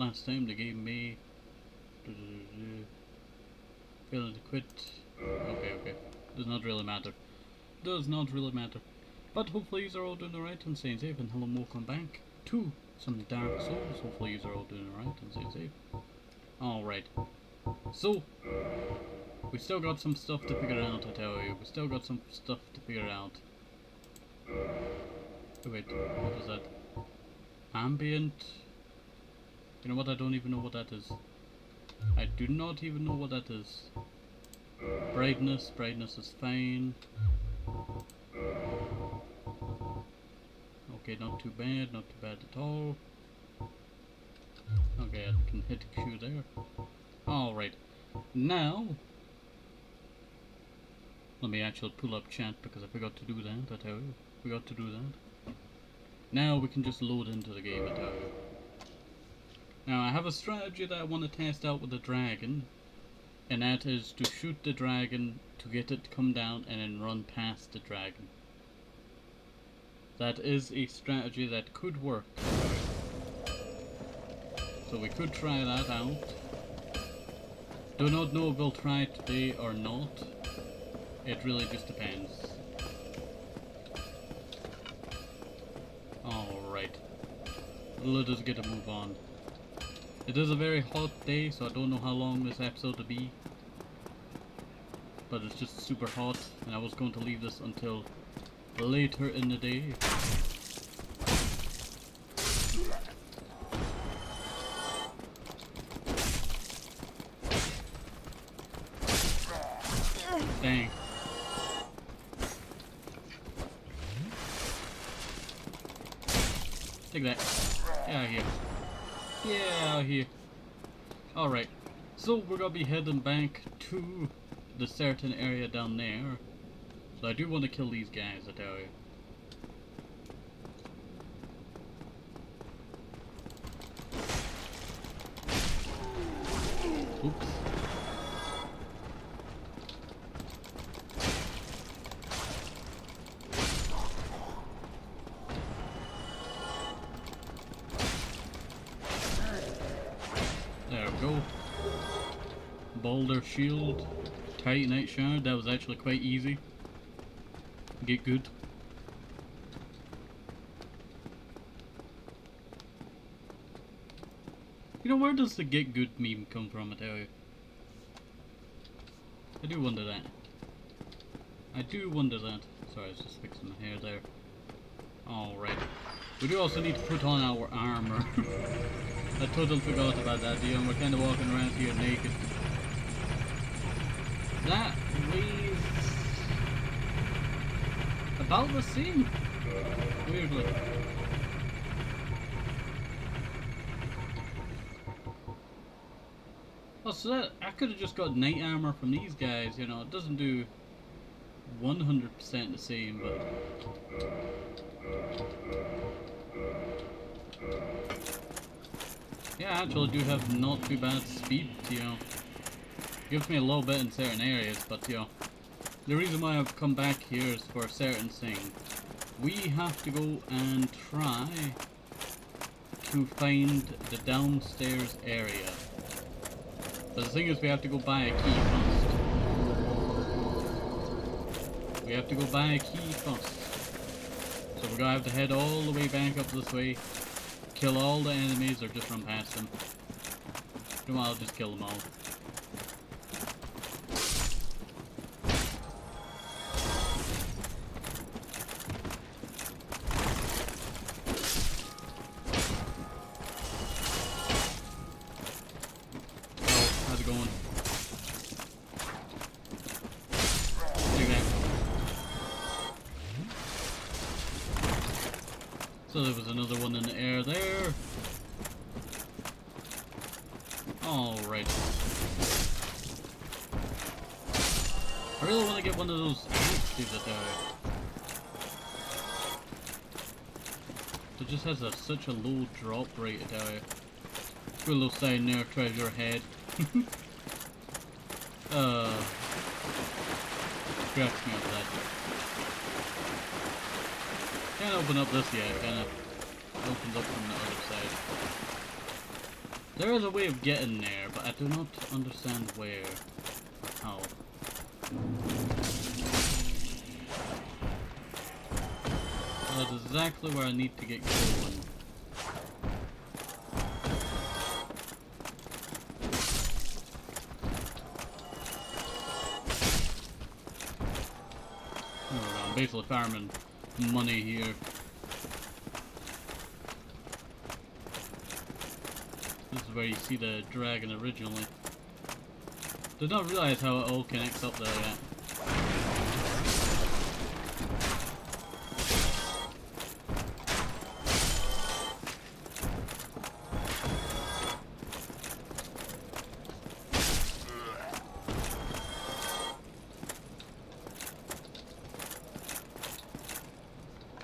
Last time they gave me... Failing to quit. Okay. Does not really matter. Does not really matter. But hopefully you are all doing alright and staying safe, and hello and welcome back to some Dark Souls. Hopefully you are all doing alright and staying safe. Alright. So, we still got some stuff to figure out, I tell you. We still got some stuff to figure out. Oh, wait, what was that? Ambient? You know what, I don't even know what that is. I do not even know what that is. Brightness is fine. Okay, not too bad at all. Okay, I can hit Q there. Alright, now, let me actually pull up chat because I forgot to do that, I tell you. Forgot to do that. Now we can just load into the game, I tell you. Now I have a strategy that I want to test out with the dragon, and that is to shoot the dragon to get it to come down and then run past the dragon. That is a strategy that could work. So we could try that out. Do not know if we'll try it today or not. It really just depends. Alright. Let us get a move on. It is a very hot day, so I don't know how long this episode will be. But it's just super hot, and I was going to leave this until later in the day. Dang. Take that. Get out of here. Get out of here. Alright. So we're gonna be heading back to the certain area down there. So I do want to kill these guys, I tell you. Oops. There we go. Boulder shield. Titanite shard. That was actually quite easy. Get good. You know, where does the get good meme come from, I tell you? I do wonder that. I do wonder that. Sorry, I was just fixing my hair there. Alright. We do also need to put on our armor. I totally forgot about that, and we're kind of walking around here naked. That weighs about the same, weirdly. Oh, so that, I could have just got knight armor from these guys, you know. It doesn't do 100% the same, but... yeah, I actually do have not too bad speed, you know. Gives me a little bit in certain areas, but you know, the reason why I've come back here is for a certain thing. We have to go and try to find the downstairs area. But the thing is, we have to go buy a key first. We have to go buy a key first. So we're gonna have to head all the way back up this way, kill all the enemies or just run past them. You know what, I'll just kill them all. So there was another one in the air there. Alright. I really want to get one of those axes that it just has such a low drop rate, I tell you. Good little sign there, treasure head. Scratch me up that. Can't open up this yet, can it? Opens up from the other side. There is a way of getting there, but I do not understand where or how. That's exactly where I need to get going. I'm basically farming money here. This is where you see the dragon originally. Did not realize how it all connects up there yet.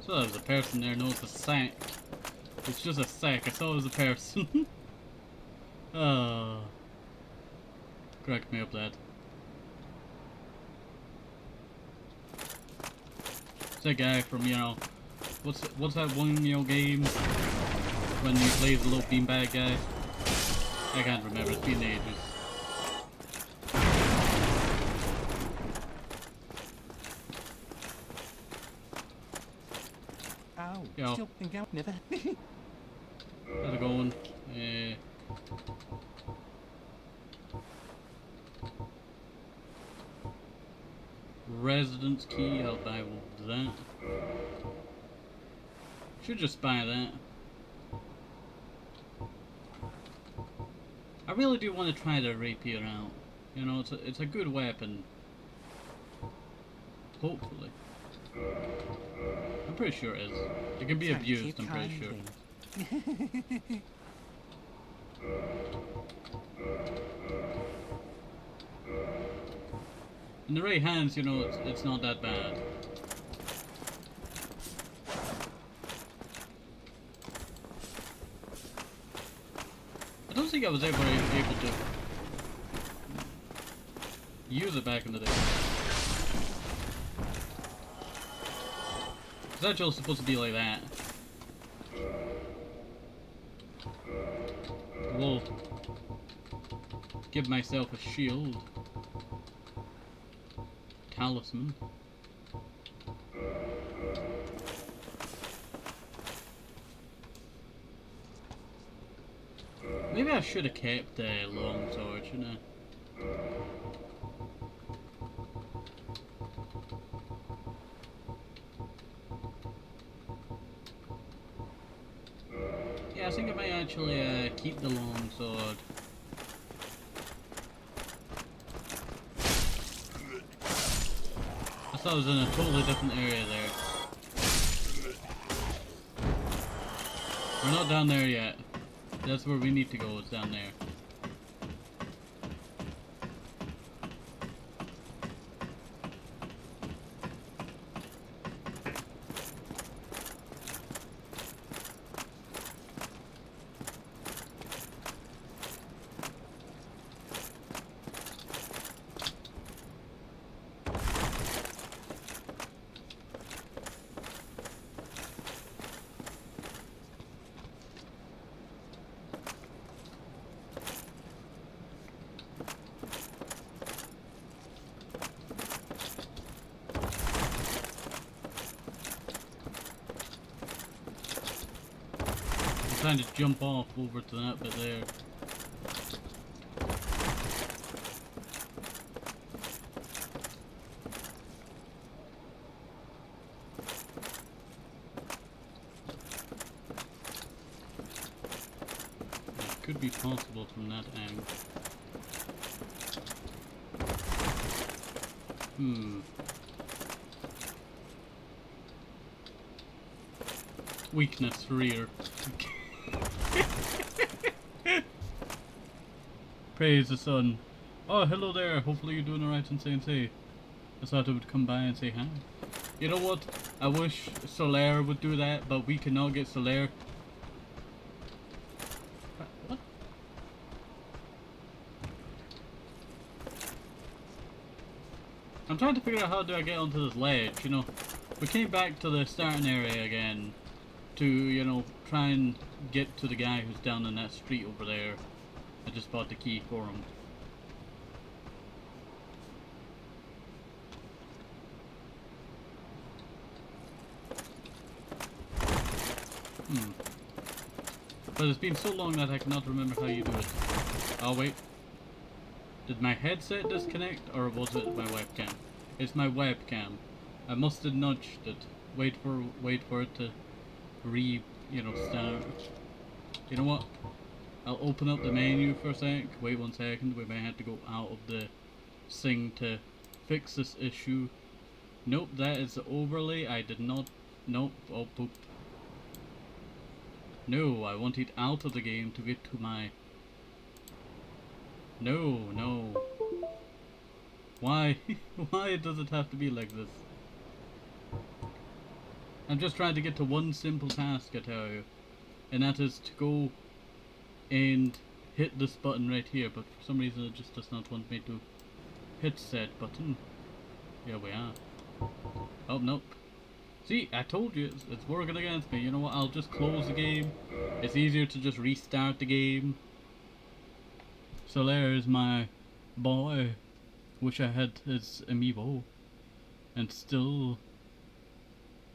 So there's a person there, no, it's a sack. It's just a sack, I thought it was a person. Oh. Cracked me up, that. It's that guy from, you know, what's that one, you know, game when you play the little beanbag guy? I can't remember, it's been ages. Yo. Still think out never. How's it going? Residence key, I'll buy that. Should just buy that. I really do want to try the rapier out. You know, it's a good weapon. Hopefully. I'm pretty sure it is. It can be abused, I'm pretty sure. In the right hands, you know, it's not that bad. I don't think I was ever able to use it back in the day. It's actually supposed to be like that. We'll give myself a shield. Talisman. Maybe I should have kept the long sword, shouldn't I? Yeah, I think I might actually keep the long sword. I thought I was in a totally different area there. We're not down there yet. That's where we need to go, it's down there. Trying to jump off over to that bit there. It could be possible from that angle. Weakness rear. Praise the sun. Oh, hello there. Hopefully you're doing alright and staying safe. I thought I would come by and say hi. You know what? I wish Solaire would do that, but we cannot get Solaire. What? I'm trying to figure out how do I get onto this ledge, you know. We came back to the starting area again to, you know, try and get to the guy who's down in that street over there. I just bought the key for him. But it's been so long that I cannot remember how you do it. Oh wait. Did my headset disconnect or was it my webcam? It's my webcam. I must have nudged it. Wait for it to start. You know what? I'll open up the menu for a sec. Wait 1 second. We may have to go out of the thing to fix this issue. Nope, that is the overlay. I did not. Nope. Oh, poop. No, I want it out of the game to get to my... No, no. Why? Why does it have to be like this? I'm just trying to get to one simple task, I tell you. And that is to go and hit this button right here, but for some reason it just does not want me to hit said button. Here we are. Oh, nope. See, I told you, it's working against me. You know what, I'll just close the game. It's easier to just restart the game. So there's my boy. Wish I had his amiibo. And still...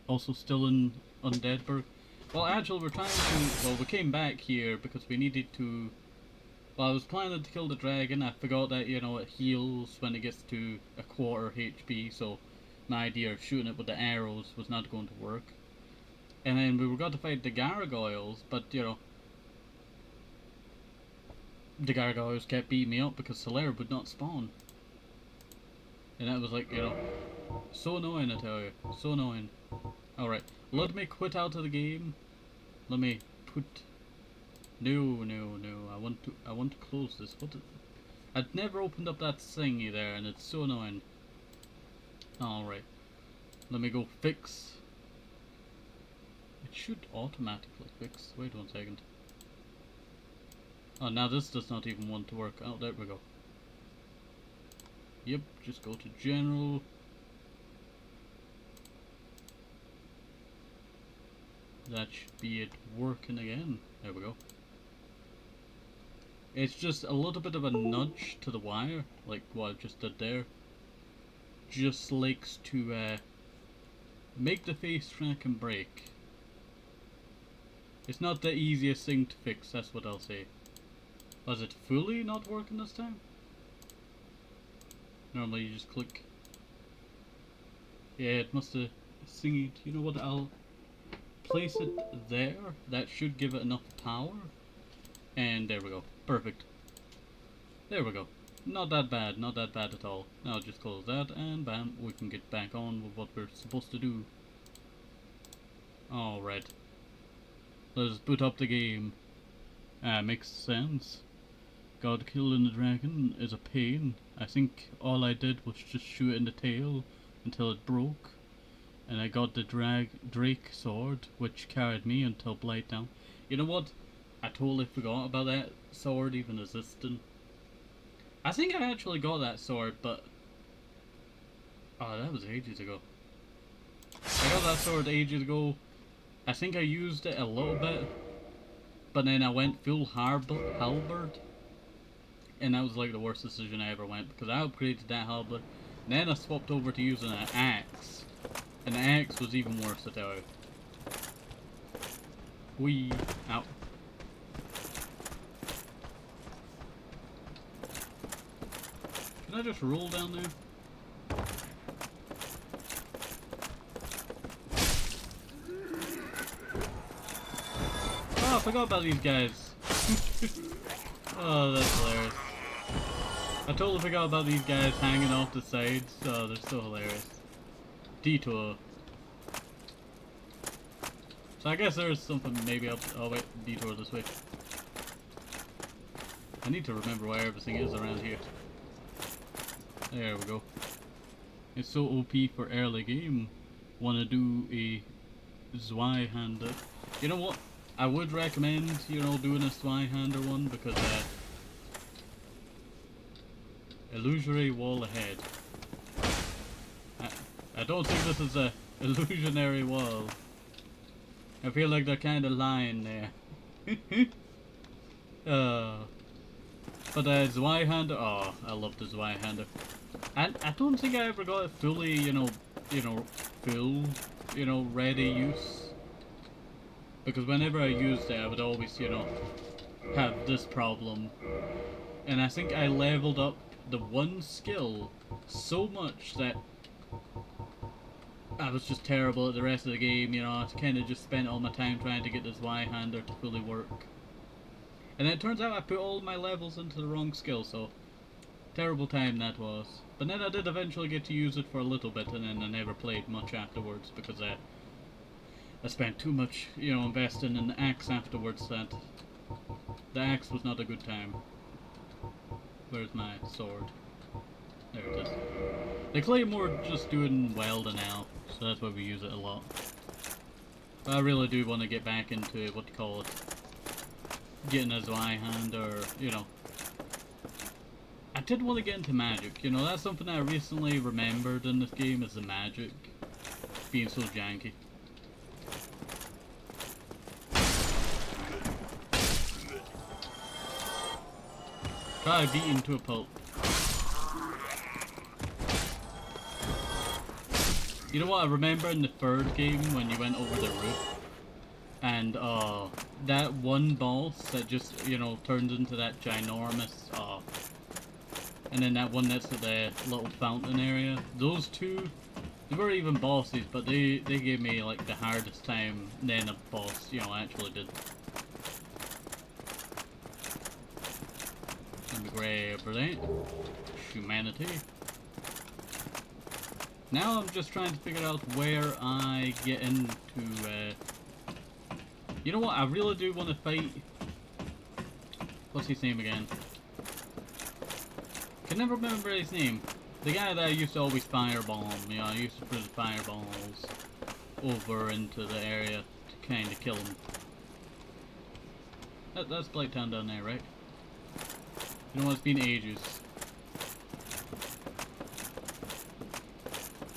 Also still in Undeadburg. Well, actually, we're trying to... Well, we came back here because we needed to... Well, I was planning to kill the dragon. I forgot that, you know, it heals when it gets to a quarter HP, so... My idea of shooting it with the arrows was not going to work. And then we were going to fight the gargoyles, but you know, the gargoyles kept beating me up because Solera would not spawn. And that was like, you know, so annoying, I tell you. So annoying. Alright, let me quit out of the game. Let me put... No. I want to close this. What? I'd never opened up that thingy there, and it's so annoying. Alright, let me go fix. It should automatically fix. Wait 1 second. Oh, now this does not even want to work. Oh, there we go. Yep, just go to general. That should be it working again. There we go. It's just a little bit of a nudge to the wire, like what I just did there. Just likes to make the face track and break. It's not the easiest thing to fix, that's what I'll say. Was it fully not working this time? Normally you just click. Yeah, it must have singed. You know what, I'll place it there. That should give it enough power. And there we go. Perfect. There we go. Not that bad, not that bad at all. Now just close that and bam, we can get back on with what we're supposed to do. Alright. Let's boot up the game. Makes sense. God, killing the dragon is a pain. I think all I did was just shoot it in the tail until it broke. And I got the Drake sword, which carried me until Blighttown. You know what? I totally forgot about that sword even existing. I think I actually got that sword, but... Oh, that was ages ago. I got that sword ages ago. I think I used it a little bit. But then I went full halberd. And that was like the worst decision I ever went. Because I upgraded that halberd. And then I swapped over to using an axe. And the axe was even worse, I tell you. Whee! Ow. Can I just roll down there? Oh, I forgot about these guys. Oh, that's hilarious. I totally forgot about these guys hanging off the sides. Oh, they're so hilarious. Detour. So I guess there's something maybe up. Oh wait, detour this way. I need to remember where everything is around here. There we go. It's so OP for early game. Wanna do a Zweihander. You know what? I would recommend, you know, doing a Zweihander one because illusory wall ahead. I don't think this is a illusionary wall. I feel like they're kinda lying there. But Zweihander, oh, I love the Zweihander. And I don't think I ever got it fully, full, ready use. Because whenever I used it, I would always, have this problem. And I think I leveled up the one skill so much that I was just terrible at the rest of the game, I kind of just spent all my time trying to get this Y-hander to fully work. And it turns out I put all my levels into the wrong skill, so terrible time that was. But then I did eventually get to use it for a little bit, and then I never played much afterwards because I spent too much, investing in the axe afterwards. That the axe was not a good time. Where's my sword? There it is. The claymore just doing well now, so that's why we use it a lot. But I really do want to get back into what you call it, getting a Zweihander, or I did want to get into magic. That's something I recently remembered in this game, is the magic being so janky. Try beating to a pulp. You know what, I remember in the third game when you went over the roof, and that one boss that just, turned into that ginormous, and then that one that's at the little fountain area, those two, they weren't even bosses, but they gave me like the hardest time than a boss, actually did. Let me grab that. Humanity. Now I'm just trying to figure out where I get into, you know what, I really do want to fight, what's his name again? Can never remember his name. The guy that I used to always firebomb, I used to put the fireballs over into the area to kind of kill him. That's Blighttown down there, right? You know what, it's been ages.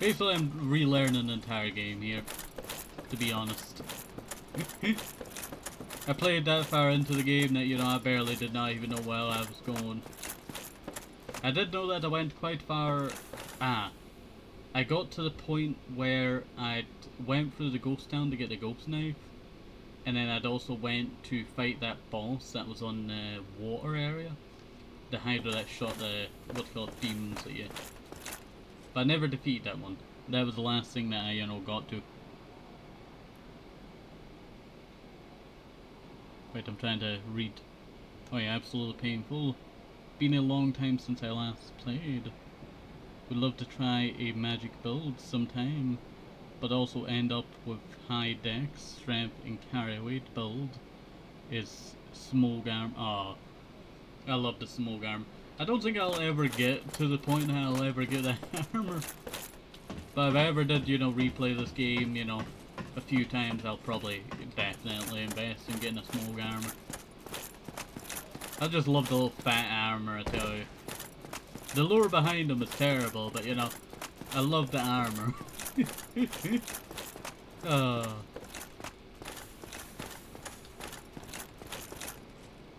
Basically, I'm relearning the entire game here, to be honest. I played that far into the game that, I barely did not even know where I was going. I did know that I went quite far. I got to the point where I went through the ghost town to get the ghost knife, and then I'd also went to fight that boss that was on the water area. The Hydra that shot the, what's called, demons at you. But I never defeated that one. That was the last thing that I, got to. Wait, I'm trying to read. Oh yeah, absolutely painful. Been a long time since I last played. Would love to try a magic build sometime, but also end up with high dex, strength, and carry weight build. Is Smolgarm. Ah, I love the Smolgarm. I don't think I'll ever get to the point that I'll ever get that armor. But if I ever did, replay this game, a few times, I'll probably definitely invest in getting a Smolgarm armor. I just love the little fat armor, I tell you. The lore behind them is terrible, but I love the armor.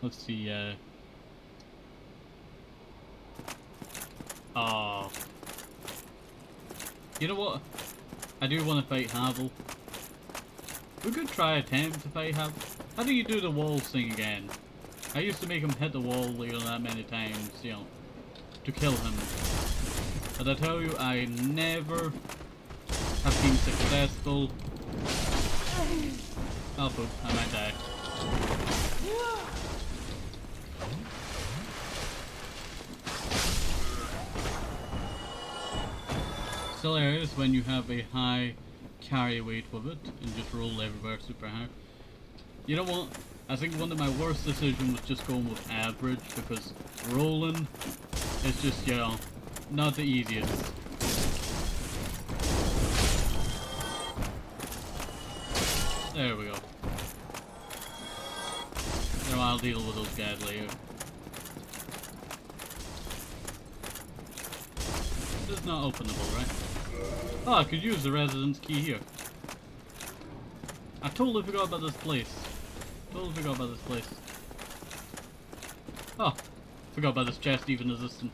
Let's see, oh. You know what? I do want to fight Havel. We could try attempt to fight Havel. How do you do the wall thing again? I used to make him hit the wall, that many times, to kill him. But I tell you, I never have been successful. Oh, poop, I might die. It's hilarious when you have a high carry weight with it and just roll everywhere super hard. You know what? I think one of my worst decisions was just going with average, because rolling is just, not the easiest. There we go. Now I'll deal with those guys later. This is not openable, right? Oh, I could use the residence key here. I totally forgot about this place. Totally forgot about this place. Oh, Forgot about this chest even existing.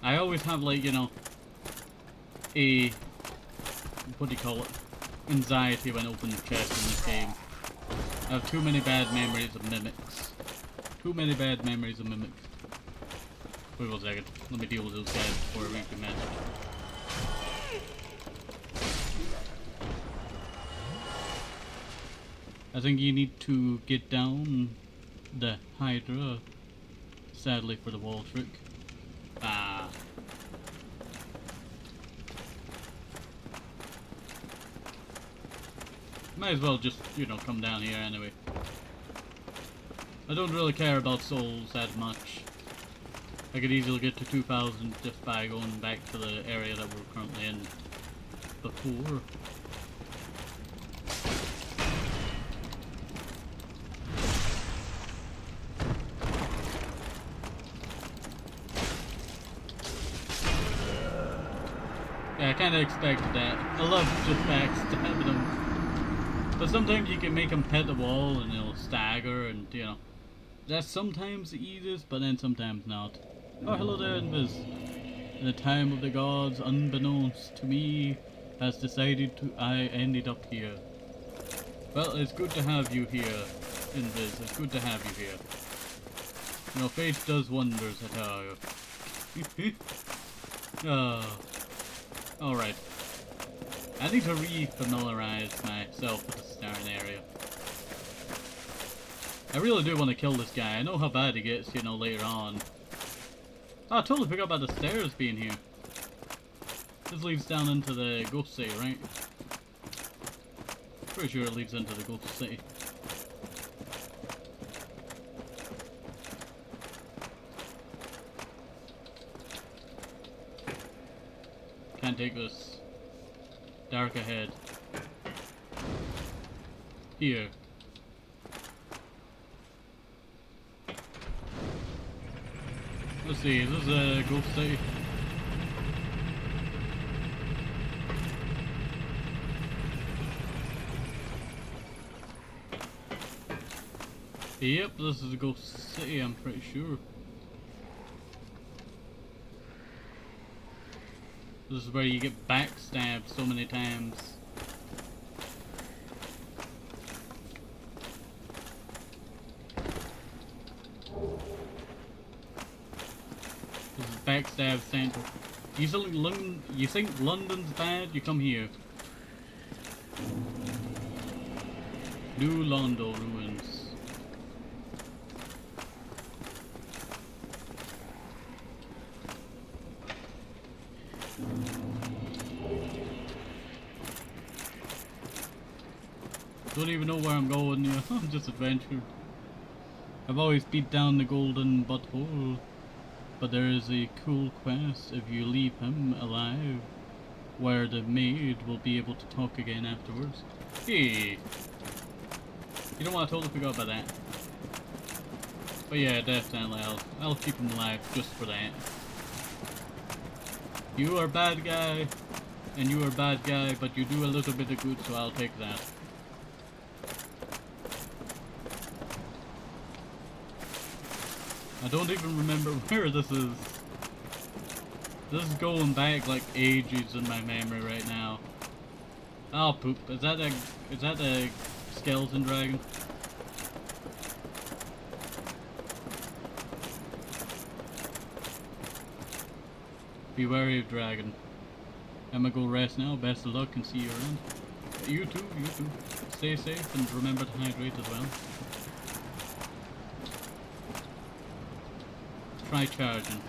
I always have, like, you know, a, what do you call it, anxiety when opening chests in this game. I have too many bad memories of mimics. Too many bad memories of mimics. Wait 1 second, let me deal with those guys before I reach the mess. I think you need to get down the Hydra, sadly for the wall trick. Ah. Might as well just, you know, come down here anyway. I don't really care about souls that much. I could easily get to 2,000 just by going back to the area that we're currently in before. Yeah, I kinda expected that. I love just backstabbing them. But sometimes you can make them pet the wall and they'll stagger and, you know. That's sometimes the easiest, but then sometimes not. Oh, hello there, Invis. In the time of the gods, unbeknownst to me, has decided I ended up here. Well, it's good to have you here, Invis. It's good to have you here. You know, fate does wonders, I tell you. Alright. I need to re-familiarize myself with the starting area. I really do want to kill this guy. I know how bad he gets, you know, later on. Oh, I totally forgot about the stairs being here. This leads down into the Ghost City, right? Pretty sure it leads into the Ghost City. Can't take this. Dark ahead. Here. Let's see, is this a Ghost City? Yep, this is a Ghost City, I'm pretty sure. This is where you get backstabbed so many times. This is backstab central. You think London's bad? You come here. New Londo ruins. Don't even know where I'm going, yeah. I'm just adventuring. I've always beat down the golden butthole, but there is a cool quest if you leave him alive, where the maid will be able to talk again afterwards. Hey! You know what, I totally forgot about that. But yeah, definitely, I'll keep him alive just for that. You are bad guy, and you are bad guy, but you do a little bit of good, so I'll take that. I don't even remember where this is. This is going back like ages in my memory right now. Oh poop, is that a skeleton dragon? Be wary of dragon. I'm gonna go rest now, best of luck and see you around. You too, you too. Stay safe and remember to hydrate as well. Try charging.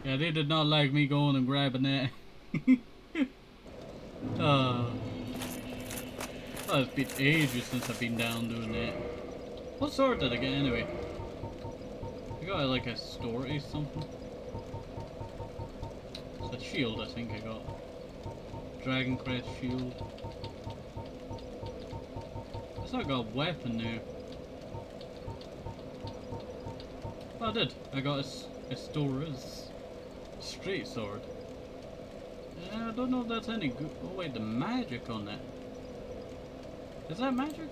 Yeah, they did not like me going and grabbing that. Well, it's been ages since I've been down doing that. What sword did I get anyway? I got like a story something. It's a shield I think I got. Dragon Crest shield. It's not got a weapon there. Oh, I did. I got a Stora's straight sword. I don't know if that's any good. Oh wait, the magic on that. Is that magic?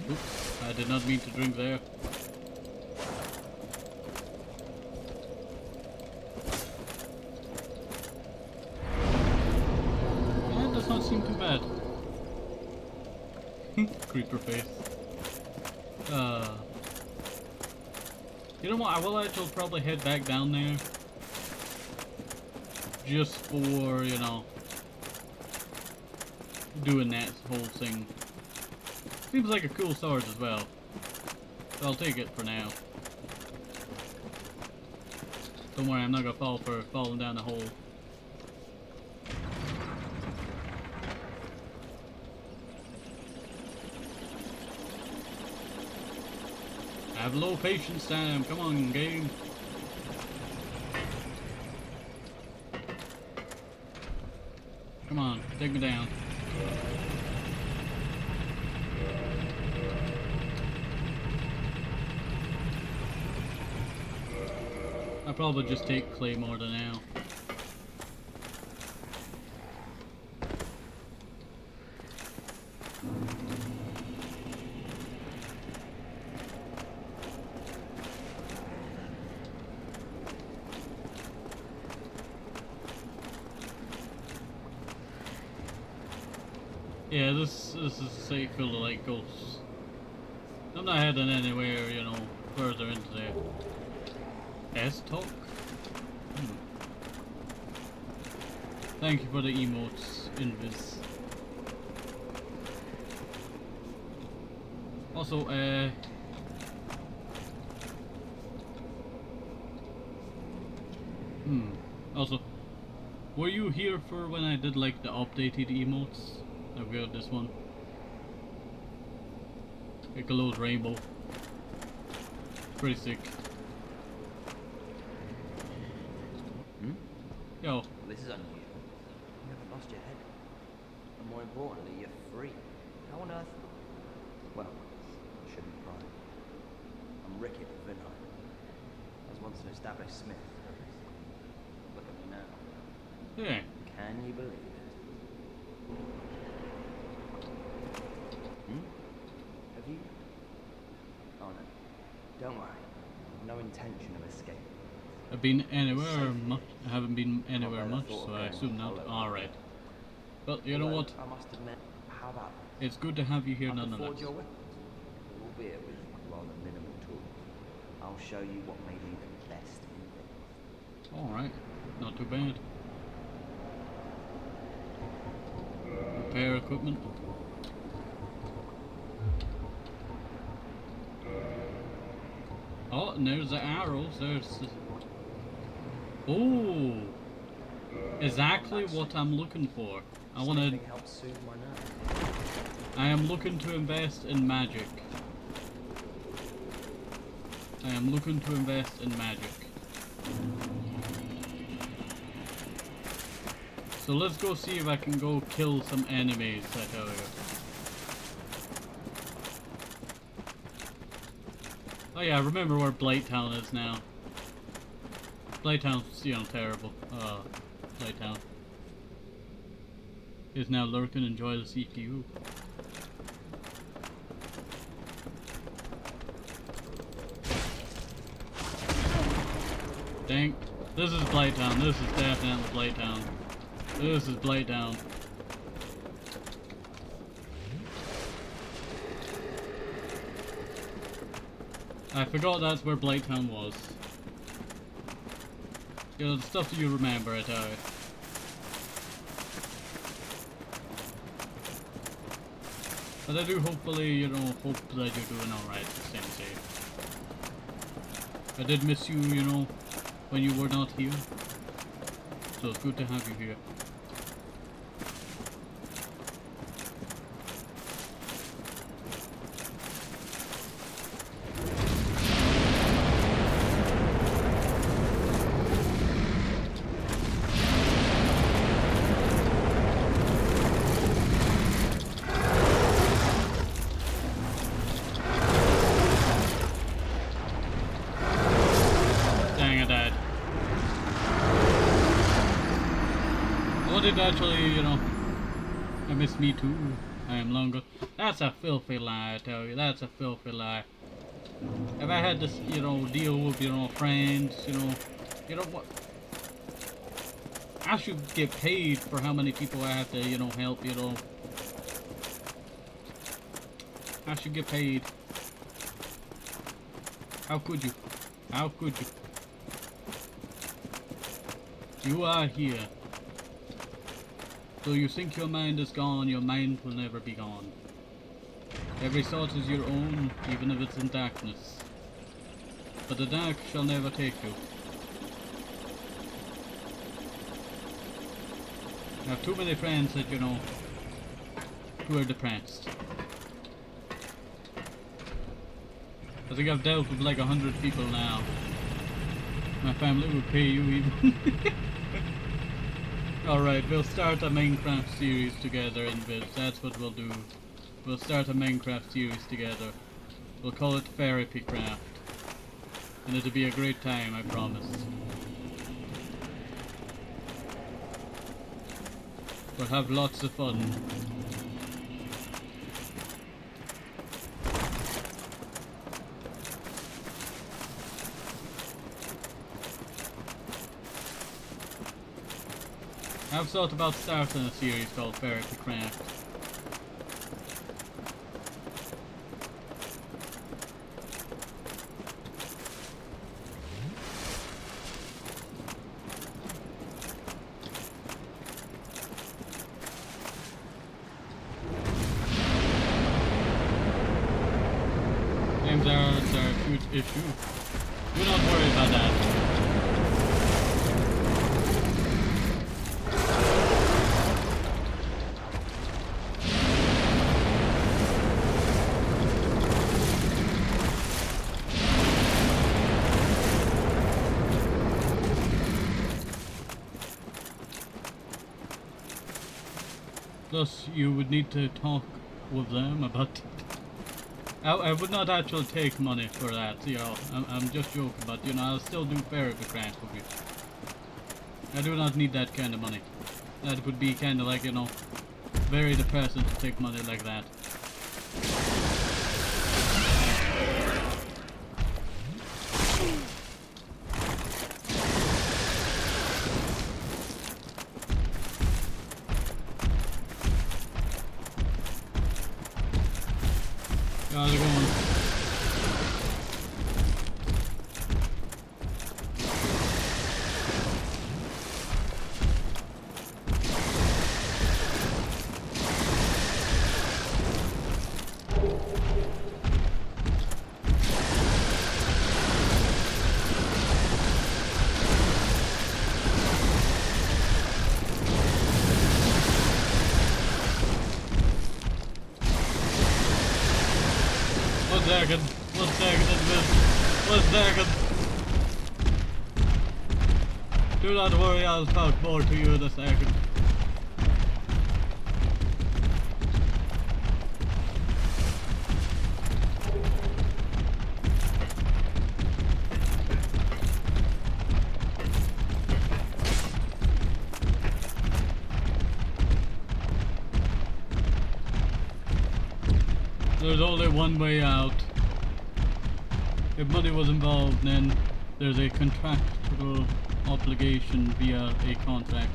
Oops, I did not mean to drink there. That does not seem too bad. Creeper face. You know what, I will actually probably head back down there. Just for, you know, doing that whole thing. Seems like a cool sword as well. So I'll take it for now. Don't worry, I'm not gonna fall for falling down the hole. Have low patience, Sam. Come on, game. Come on, take me down. I'll probably just take Claymore to now. Yeah, this is a site full of like ghosts. I'm not heading anywhere, you know, further into there. S-Talk? Thank you for the emotes, Invis. Also, also, were you here for when I did like the updated emotes? I've got this one. Like a little rainbow. Pretty sick. Yo. Well, this is unusual. You haven't lost your head. And more importantly, you're free. How on earth? Well, I shouldn't cry. I'm Rickett of Vinheim. I was once an established smith. Look at me now. Yeah. Can you believe it? Have you? Oh no. Don't worry. No intention of escape. I've been anywhere much. I haven't been anywhere much, so I assume not. Alright. But you know what? I must admit, how about It's good to have you here I can nonetheless. forge your weapons, albeit with rather minimal tools. I'll show you what may be the best in it. Alright. Not too bad. Repair equipment. Oh, and there's the arrows. There's. Oh, exactly what I'm looking for. I want to. Help soothe my nerves. I am looking to invest in magic. I am looking to invest in magic. So let's go see if I can go kill some enemies, I tell you. Oh yeah, I remember where Blighttown is now. Blighttown's, you know, terrible. Blighttown is now lurking. Enjoy the CPU. Dang. This is Blighttown. This is definitely Blighttown. This is Blighttown. I forgot that's where Blighttown was. You know, the stuff that you remember, I tell you. But I do hopefully, you know, hope that you're doing alright, staying safe. I did miss you, you know, when you were not here. So it's good to have you here. But it actually, you know, I miss me too. I am longer. That's a filthy lie, I tell you. That's a filthy lie. If I had to, you know, deal with, you know, friends, you know what? I should get paid for how many people I have to, you know, help, you know. I should get paid. How could you? How could you? You are here. So you think your mind is gone, your mind will never be gone. Every thought is your own, even if it's in darkness. But the dark shall never take you. I have too many friends that, you know, who are depressed. I think I've dealt with like 100 people now. My family would pay you even. Alright, we'll start a Minecraft series together in this. That's what we'll do. We'll start a Minecraft series together. We'll call it Therapy Craft. And it'll be a great time, I promise. We'll have lots of fun. I've thought about starting a series called Therapy Craft. Names are a huge issue. Do not worry about that. Plus, you would need to talk with them about... I would not actually take money for that, you know. I'm just joking, but, you know, I'll still do Therapy Craft with you. I do not need that kind of money. That would be kind of like, you know, very depressing to take money like that. How's it going? One second. Do not worry, I'll talk more to you in a second. There's only one way out. If money was involved, then there's a contractual obligation via a contract.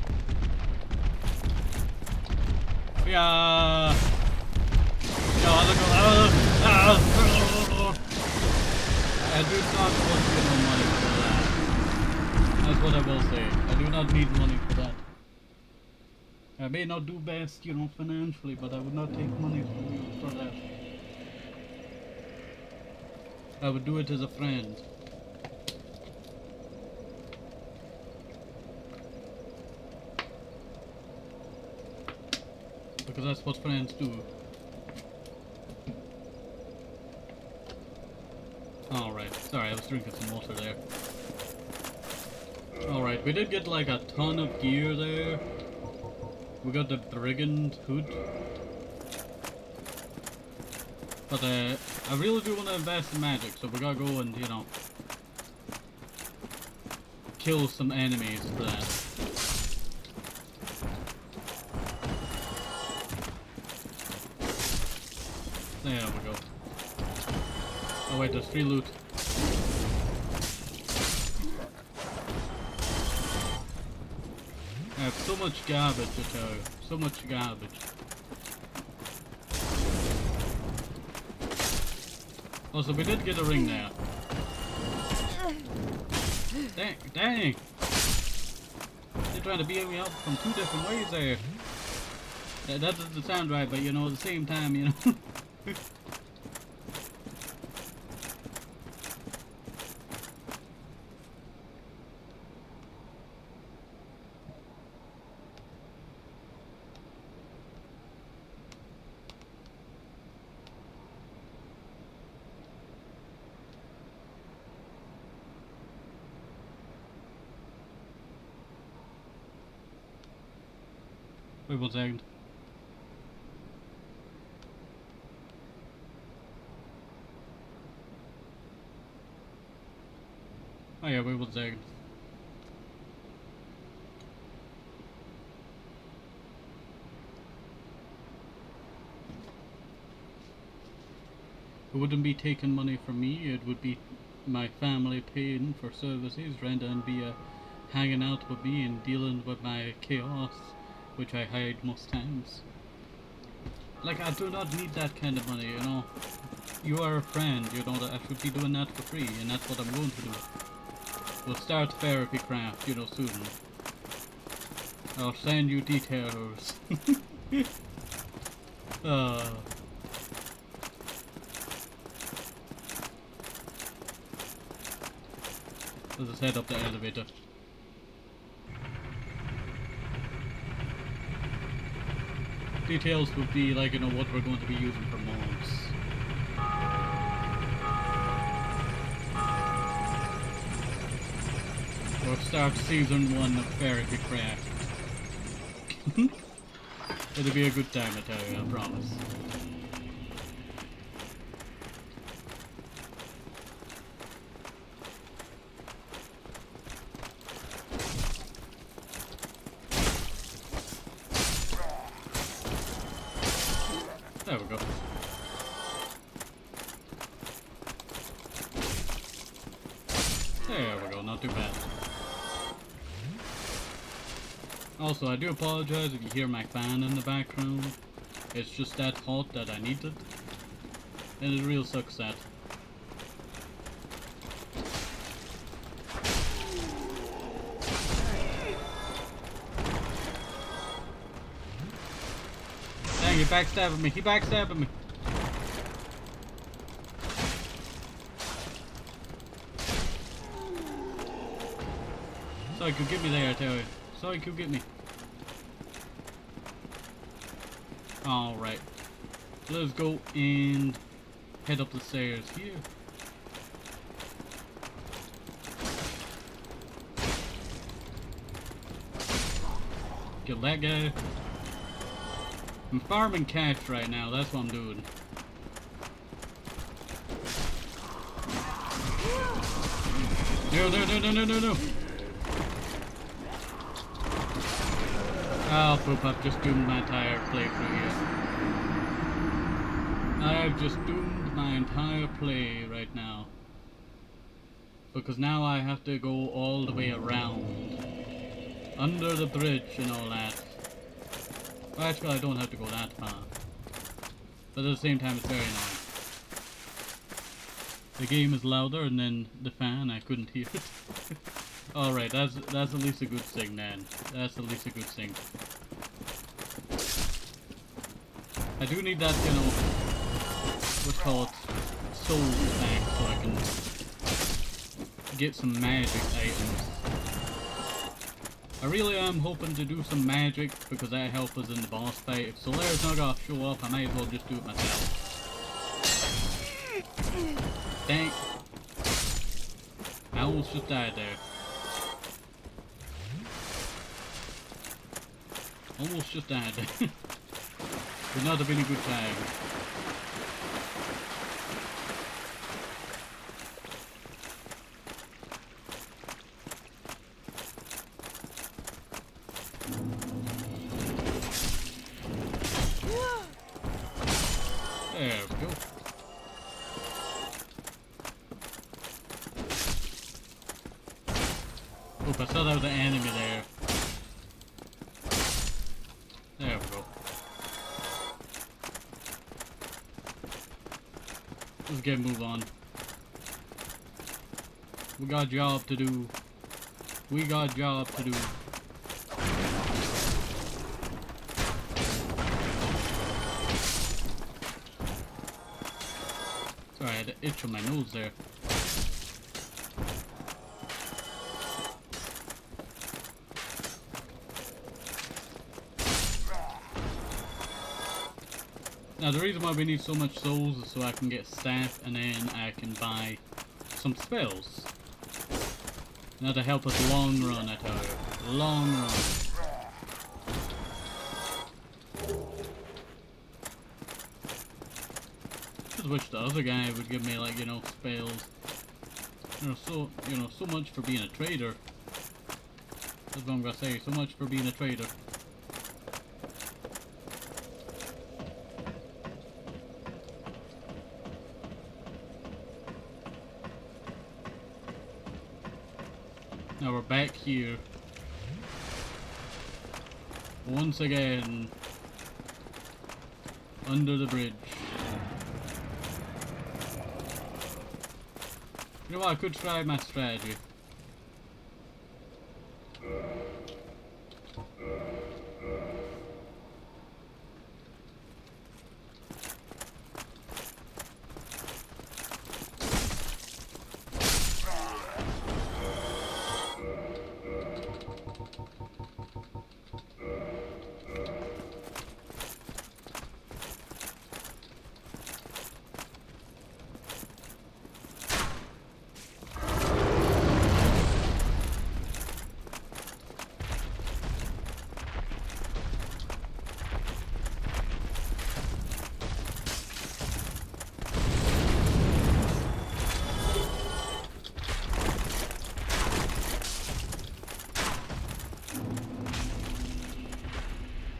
Yeah. I do not want your money for that. That's what I will say. I do not need money for that. I may not do best, you know, financially, but I would not take money from you for that. I would do it as a friend. Because that's what friends do. Alright, sorry, I was drinking some water there. Alright, we did get like a ton of gear there. We got the Brigand Hood. But I really do want to invest in magic, so we gotta go and, you know, kill some enemies for that. There we go. Oh wait, there's 3 loot. I have so much garbage to tell you. So much garbage. Also, we did get a ring there. Dang! Dang! They're trying to beat me up from 2 different ways there. That doesn't sound right, but you know, at the same time, you know. Wait 1 second. Oh yeah, wait 1 second. It wouldn't be taking money from me, it would be my family paying for services rather than be hanging out with me and dealing with my chaos, which I hide most times. Like, I do not need that kind of money, you know. You are a friend, you know, that I should be doing that for free, and that's what I'm going to do. We'll start therapy craft, you know, soon. I'll send you details. Let's just head up the elevator. Details would be like, you know, what we're going to be using for mods. Or start season 1 of Therapy Craft. It'll be a good time, I tell you, I promise. There we go. There we go, not too bad. Also, I do apologize if you hear my fan in the background. It's just that hot that I need it. And it real sucks that. Dang, he backstabbing me, he backstabbing me. So he could get me there, I tell you. So he could get me. Alright. Let's go and head up the stairs here. Get that guy. I'm farming cash right now, that's what I'm doing. No, no, no, no, no, no, no. Oh, poop, I've just doomed my entire playthrough here. I've just doomed my entire play right now. Because now I have to go all the way around. Under the bridge and all that. Well, actually, I don't have to go that far. But at the same time, it's very annoying. The game is louder, and then the fan, I couldn't hear it. Alright, that's at least a good thing then. That's at least a good thing. I do need that, you know, what's called souls back so I can get some magic items. I really am hoping to do some magic because that helps us in the boss fight. If Solaire's not gonna show up, I might as well just do it myself. Dang. I almost just died there. Almost just died there. Would not have been a good time. There we go. go. Oop, I saw that was an enemy there. There we go. Let's get a move on. We got a job to do. We got a job to do. Sorry, I had an itch on my nose there. Now the reason why we need so much souls is so I can get staff and then I can buy some spells. Now to help us long run, I tell you. Long run. Just wish the other guy would give me, like, you know, spells. So much for being a trader. That's what I'm gonna say, so much for being a trader. Now we're back here. Once again. Under the bridge. You know what, I could try my strategy.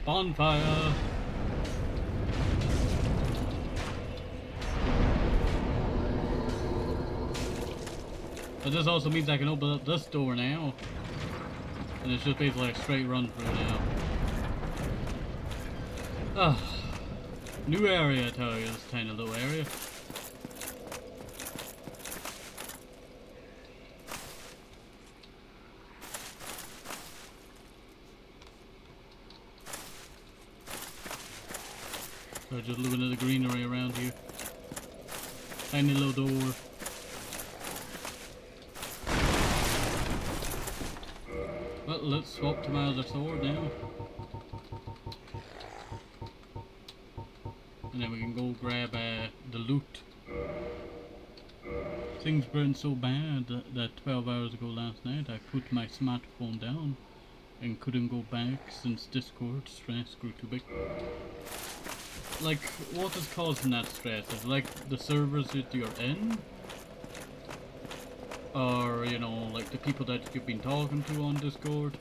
Bonfire! But this also means I can open up this door now. And it's just basically a straight run through now. Ah, new area, I tell you, this tiny little area. So just looking at the greenery around here. Tiny little door. Well, let's swap to my other sword now. And then we can go grab the loot. Things burned so bad that 12 hours ago last night I put my smartphone down and couldn't go back since Discord stress grew too big. Like, what is causing that stress? Is it like the servers that you're in? Or, you know, like the people that you've been talking to on Discord?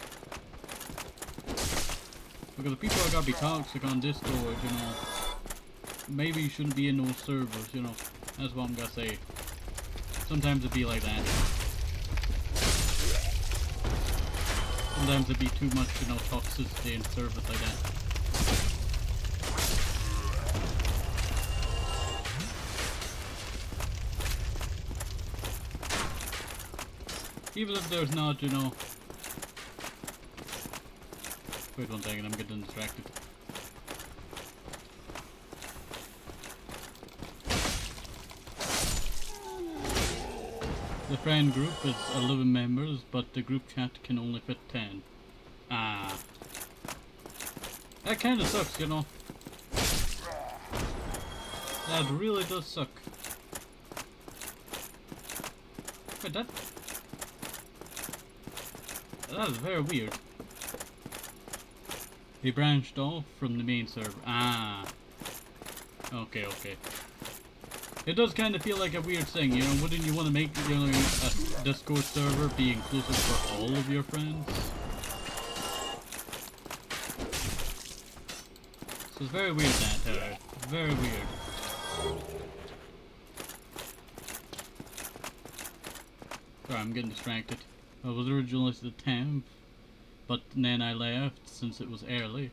Because the people that gotta be toxic on Discord, you know, maybe you shouldn't be in those servers, you know. That's what I'm gonna say. Sometimes it'd be like that. Sometimes it'd be too much, you know, toxicity in servers like that. Even if there's not, you know... Wait 1 second, I'm getting distracted. The friend group is 11 members, but the group chat can only fit 10. Ah. That kinda sucks, you know. That really does suck. Wait, that is very weird. He branched off from the main server. Ah. Okay, okay. It does kind of feel like a weird thing, you know. Wouldn't you want to make, you know, a Discord server be inclusive for all of your friends? So it's very weird that, very weird. Sorry, I'm getting distracted. I was originally the 10th, but then I left since it was early.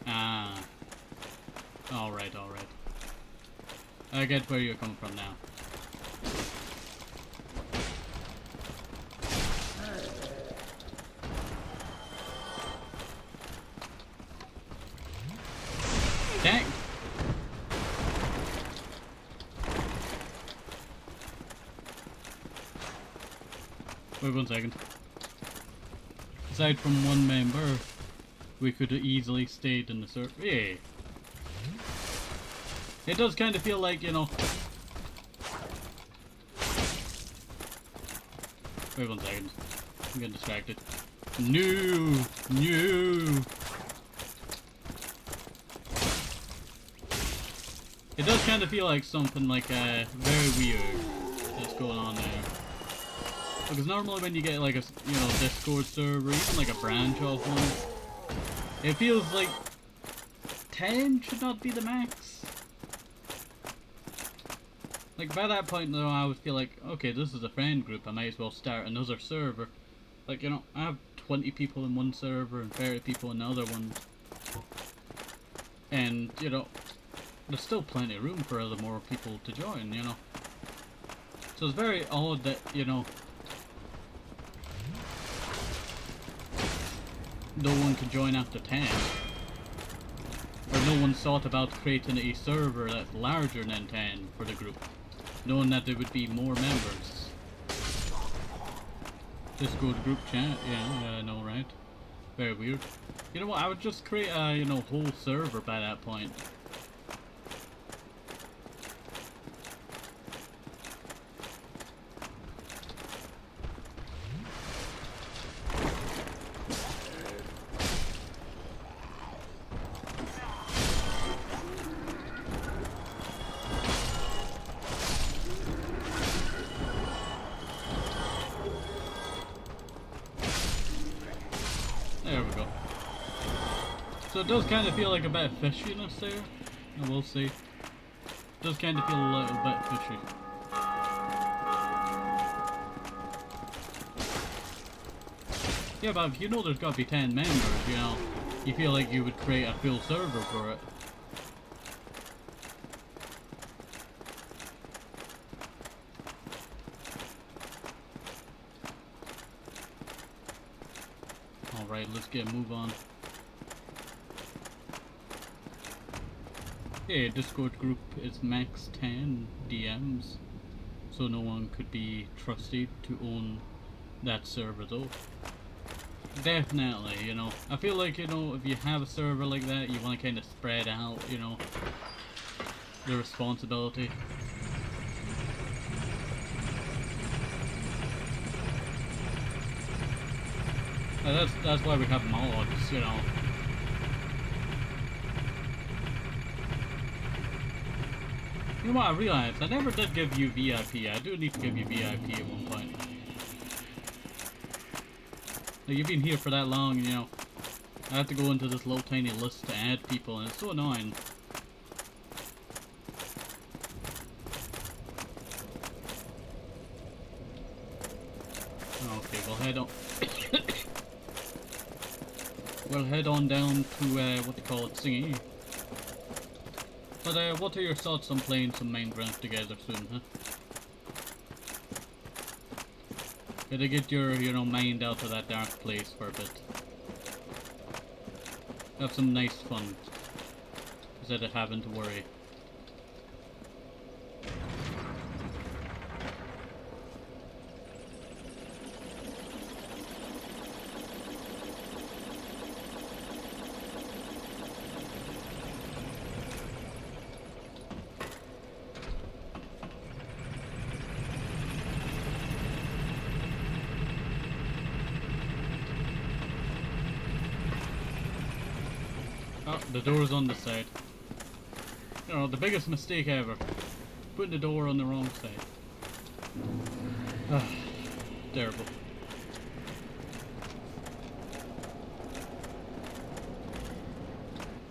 Ah. Alright, alright. I get where you're coming from now. Dang! Wait 1 second. Aside from one member, we could have easily stayed in the server. Yeah. It does kind of feel like, you know. Wait 1 second. I'm getting distracted. No! No! It does kind of feel like something like very weird that's going on there. Because normally when you get like a, you know, Discord server, even like a branch of one, it feels like 10 should not be the max. Like by that point though, I would feel like, okay, this is a friend group, I might as well start another server. Like, you know, I have 20 people in one server and 30 people in the other one. And, you know, there's still plenty of room for other more people to join, you know. So it's very odd that, you know, no one can join after 10. Or no one thought about creating a server that's larger than 10 for the group, knowing that there would be more members. Discord group chat, yeah, I know, right? Very weird. You know what, I would just create a, you know, whole server by that point. There we go. So it does kind of feel like a bit of fishiness there. I will say. It does kind of feel a little bit fishy. Yeah, but if you know there's got to be 10 members, you know, you feel like you would create a full server for it. Alright, let's get a move on. Yeah, Discord group is max 10 DMs, so no one could be trusted to own that server though. Definitely, you know, I feel like, you know, if you have a server like that, you want to kind of spread out, you know, the responsibility. That's why we have mods, you know. You know what, I realized I never did give you VIP. I do need to give you VIP at one point. Like, you've been here for that long, you know. I have to go into this little tiny list to add people, and it's so annoying. Okay, we'll head on. We'll head on down to what they call it, Singy. But what are your thoughts on playing some Minecraft together soon, huh? Gotta get your, you know, mind out of that dark place for a bit. Have some nice fun, instead of having to worry. Oh, the door's on the side. You know, the biggest mistake ever. Putting the door on the wrong side. Ah, terrible.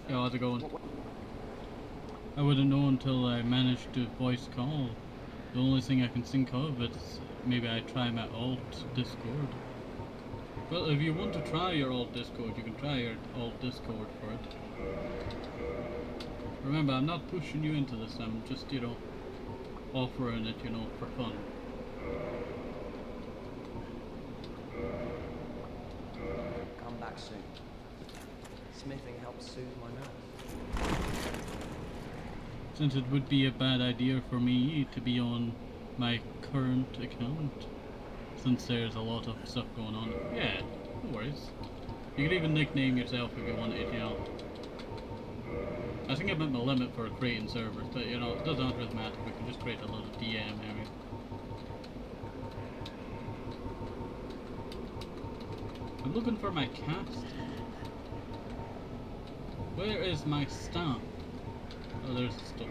Yo, how's it going? I wouldn't know until I managed to voice call. The only thing I can think of is maybe I try my alt Discord. Well, if you want to try your alt Discord, you can try your alt Discord for it. Remember, I'm not pushing you into this, I'm just, you know, offering it, you know, for fun. Come back soon. Smithing helps soothe my nerves. Since it would be a bad idea for me to be on my current account, since there's a lot of stuff going on. Yeah, no worries. You can even nickname yourself if you want it, you know. I think I meant the limit for creating servers, but you know, it doesn't really matter, we can just create a lot of DM areas. I'm looking for my cast. Where is my stamp? Oh, there's the stuff.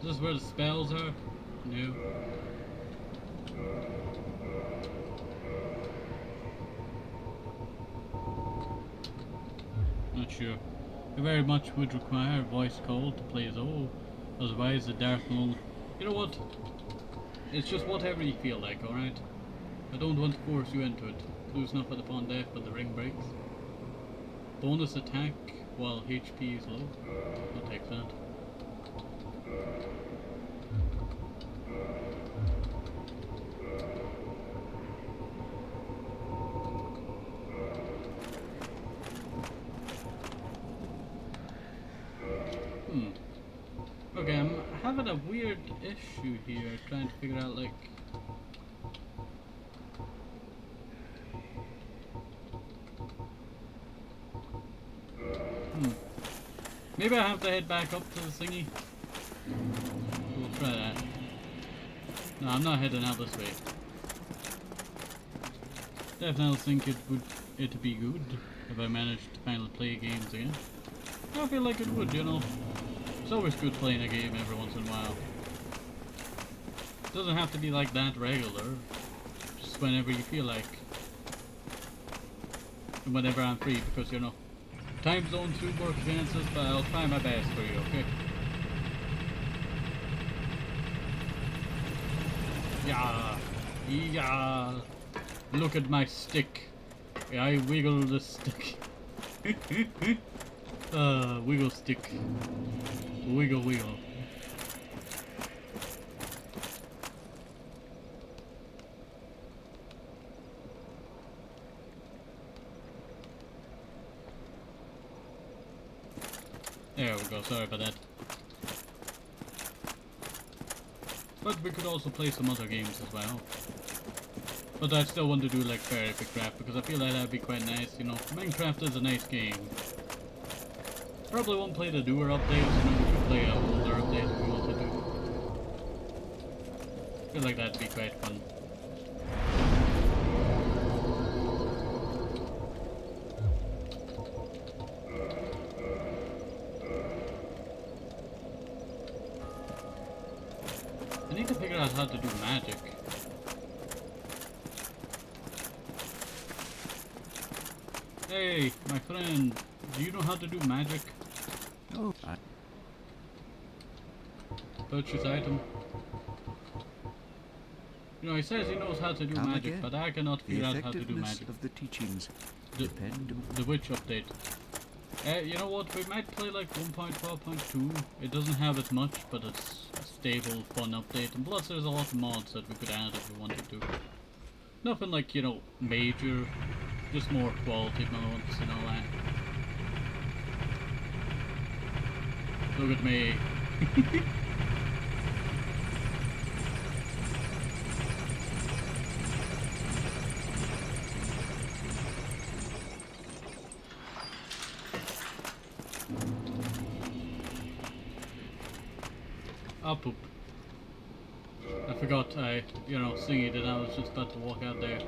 Is this where the spells are? No. Not sure. I very much would require a voice call to play as all. Otherwise the dark alone. You know what? It's just whatever you feel like, alright? I don't want to force you into it. Lose nothing upon death but the ring breaks. Bonus attack while HP is low. I'll take that. Okay, I'm having a weird issue here, trying to figure out, like... Maybe I have to head back up to the thingy. We'll try that. No, I'm not heading out this way. Definitely think it'd be good if I managed to finally play games again. I feel like it would, you know. It's always good playing a game every once in a while. It doesn't have to be like that regular. Just whenever you feel like. And whenever I'm free, because you know, time zones do work against us, but I'll try my best for you, okay? Yeah, yeah. Look at my stick. I wiggle the stick. Wiggle stick. Wiggle, wiggle. There we go, sorry about that. But we could also play some other games as well. But I still want to do like very epic craft because I feel like that'd be quite nice, you know. Minecraft is a nice game. Probably won't play the newer updates, you know, we could play an older update if we wanted to. I feel like that'd be quite fun. I need to figure out how to do magic. Hey, my friend, do you know how to do magic? Oh, Purchase item. You know, he says he knows how to do Come magic, again. but I cannot The figure out how to do effectiveness magic. of the teachings The, depend on the witch update. You know what, we might play like 1.12.2. It doesn't have as much, but it's a stable, fun update. And plus there's a lot of mods that we could add if we wanted to. Nothing like, you know, major. Just more quality mods and all that. Look at me. Oh poop. I forgot you know, singing it, I was just about to walk out there.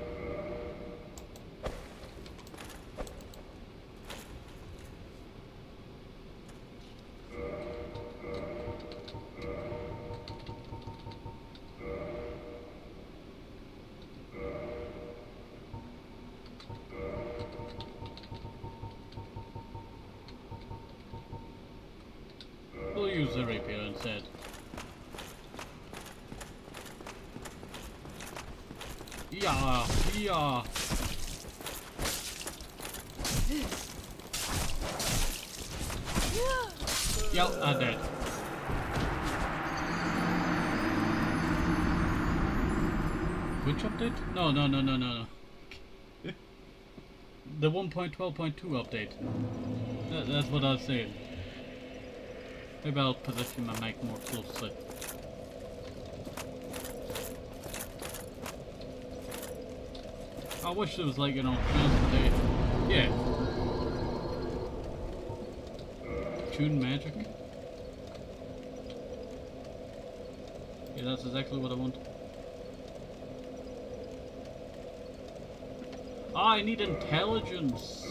use the rapier instead. Yeah, yeah. Yep, I'm dead. Which update? No. The 1.12.2 update. That's what I was saying. Maybe I'll position my mic more closely. I wish there was like, you know, transportation. Yeah. Tune magic. Yeah, that's exactly what I want. Ah, I need intelligence.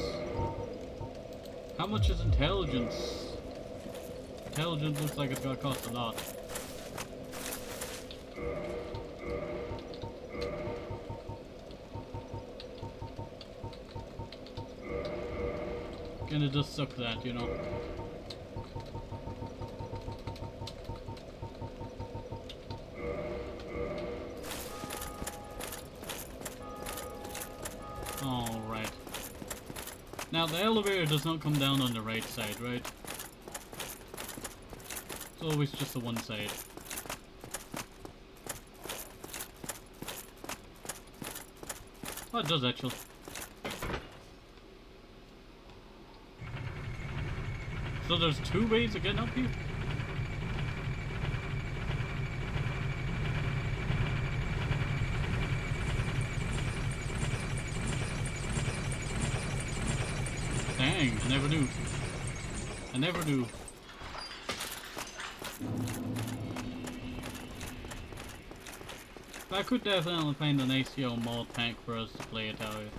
How much is intelligence? Intelligence looks like it's gonna cost a lot. Gonna just suck that, you know. Alright. Now the elevator does not come down on the right side, right? It's always just the one side. Oh, it does actually. So there's two ways of getting up here? Dang, I never knew. I never knew. But I could definitely find a nice, you know, mod pack for us to play it out with.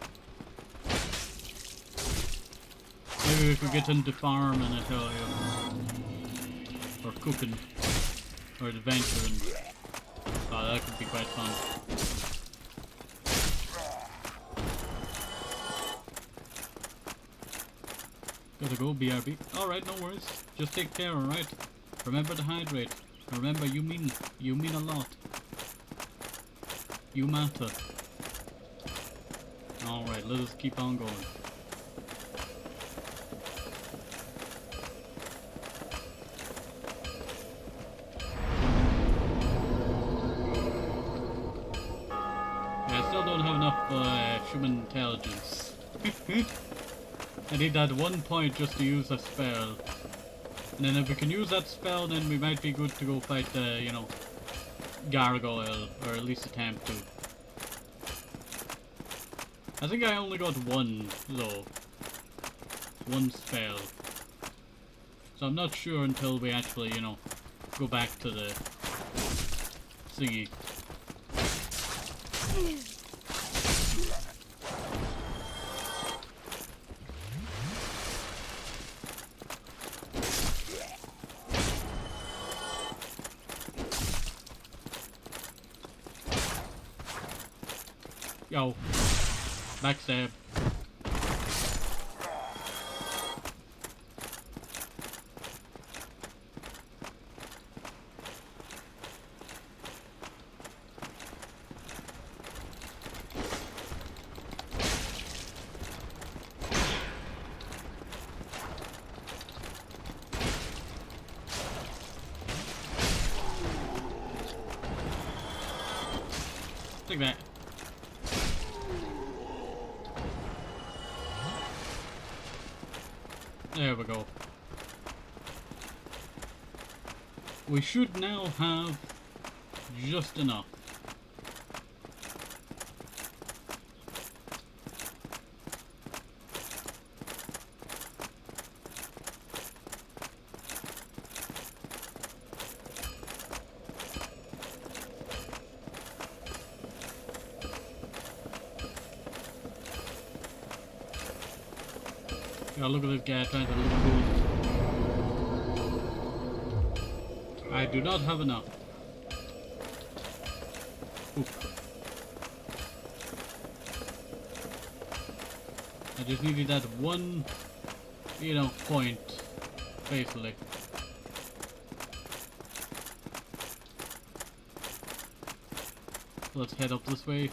Maybe we could get into farming it out here. Or cooking. Or adventuring. Oh, that could be quite fun. Gotta go, BRB. Alright, no worries. Just take care, alright? Remember to hydrate. Remember, you mean a lot. You matter. Alright, let us keep on going. Yeah, I still don't have enough human intelligence. I need that 1 point just to use a spell. And then if we can use that spell, then we might be good to go fight the, you know, gargoyle, or at least attempt to. I think I only got one, though. One spell. So I'm not sure until we actually, you know, go back to the thingy. Yo, backstab. Take that. There we go. We should now have just enough. Oh, look at this guy trying to look cool. I do not have enough. Oof. I just needed that one, you know, point, basically. let's head up this way.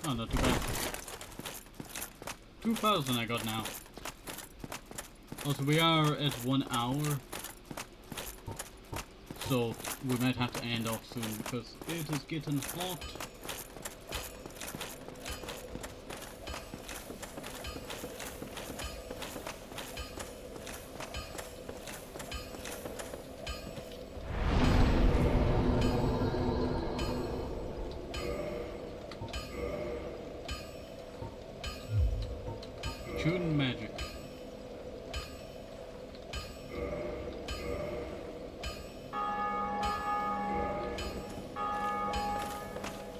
Oh, not too bad. 2,000 I got now. Also, we are at 1 hour, so we might have to end off soon because it is getting hot. Shooting magic.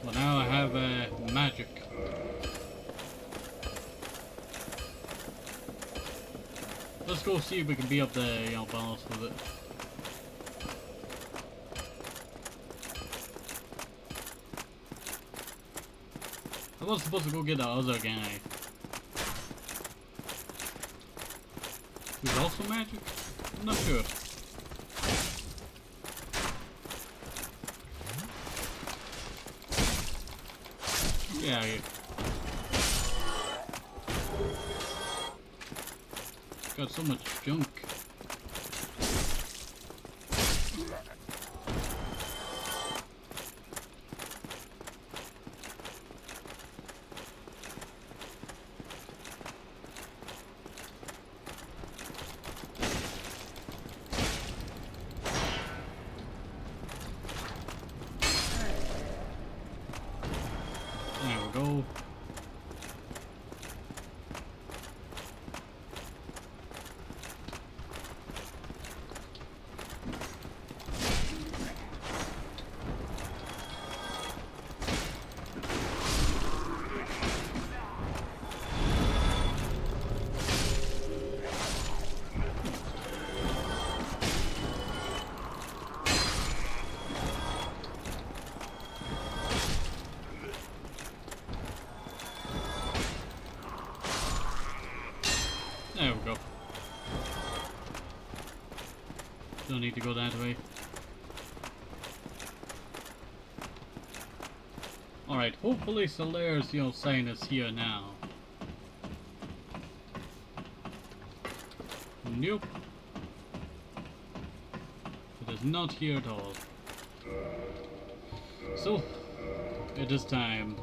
Well, now I have magic. Let's go see if we can be up the boss with it. I was supposed to go get the other guy. There's also magic? I'm not sure. Yeah, got so much junk. There we go. There we go. Don't need to go that way. Alright, hopefully Solaire's, sign is here now. Nope. It is not here at all. So, it is time.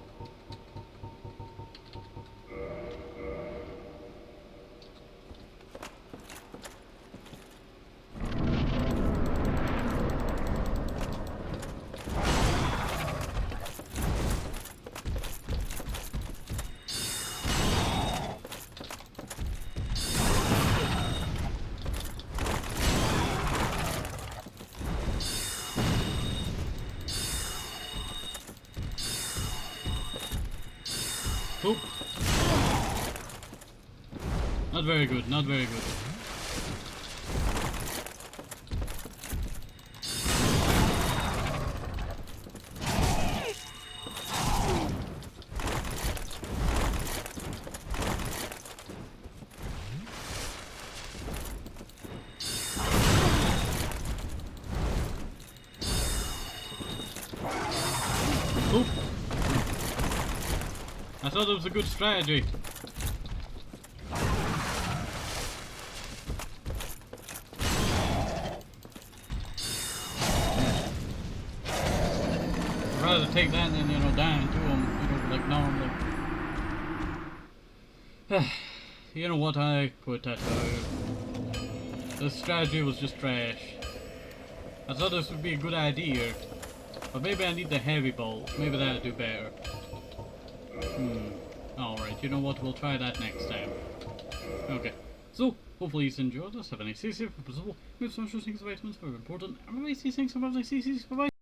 Oop. Not very good, not very good. Oop. I thought it was a good strategy. I'd rather take that than, dying to him, like normally. You know what, I quit that. This strategy was just trash. I thought this would be a good idea. But maybe I need the heavy bolts. Maybe that'll do better. Alright, you know what? We'll try that next time. Okay. So, hopefully you enjoyed this. Have a nice day. If possible, move some things of items very important. Everybody see things. Bye bye.